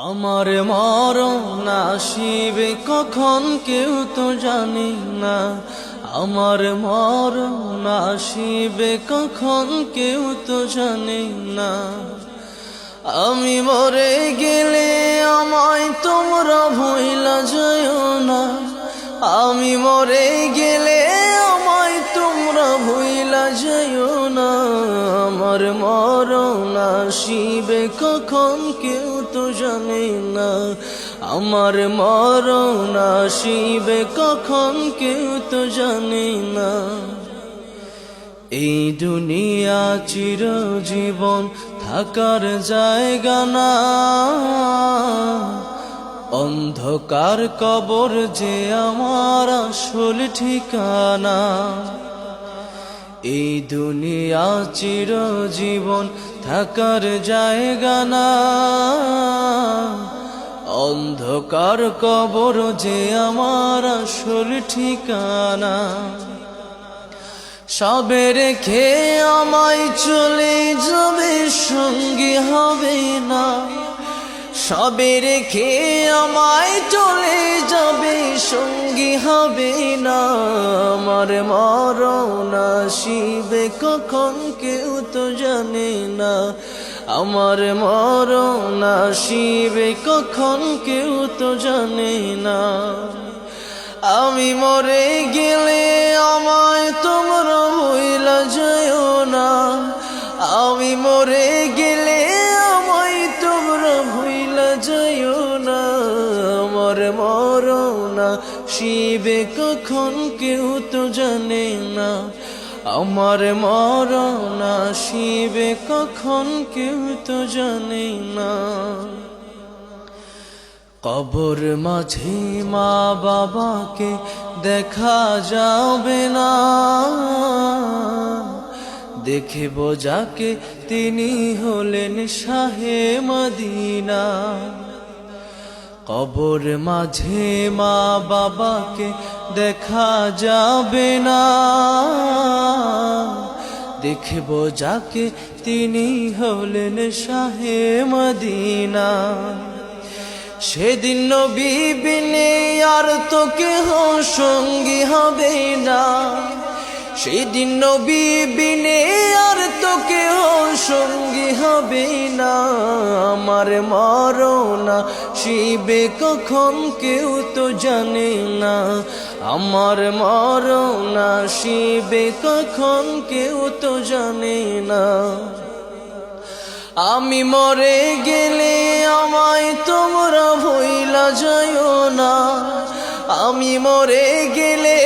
আমার মরণ আসিবে কখন কেউ তো জানি না। আমার মরণ আসিবে কখন কেউ তো জানি না। আমি মরে গেলে আমায় তোমরা ভুইলা যাইও না। আমি মরে গেলে আমায় তোমরা ভুইলা যাইও না। আমার মরণ আসিবে কখন কেউ তো জানে না। আমার মরণ আসিবে কখন কেউ তো জানে না। এই দুনিয়া চিরজীবন থাকার জায়গা না। অন্ধকার কবর যে আমার আসল ঠিকানা। এই দুনিয়া চিরজীবন থাকার জায়গা না। অন্ধকার কবর যে আমার আসল ঠিকানা। সবে রেখে আমায় চলে যাবে, সঙ্গী হবে না। সবে রেখে আমায় চলে যাবে, সঙ্গী হবে না। আমার মরণ আসিবে কখন কেউ তো জানে না। আমার মরণ আসিবে কখন কেউ তো জানে না। আমি মরে গেলে আমায় তোমরা ভুইলা যাইও না। আমি মরে গেলে আমায় তোমরা ভুইলা যাইও না। আমার মরণ আসিবে কখন কেউ তো জানে না। আমার মরণ আসিবে কখন কেউ তো জানে না। কবর মাঝে মা বাবাকে দেখা যাবে না। দেখিব যাকে তিনি হলেন শাহে মদিনা। কবর মাঝে মা বাবাকে দেখা যাবে না। দেখিব যাকে তিনি হলেন শাহে মদিনা। সেদিন নবী বিনে আর তো কেহ সঙ্গী হবে না। সেদিন নবী বিনে আর তো কেহ সঙ্গী হবে না। আমার মরণ আসিবে কখন কেউ তো জানে না। আমার মরণ আসিবে কখন কেউ তো জানে না। আমি মরে গেলে আমায় তোমরা ভুইলা যাইও না। আমি মরে গেলে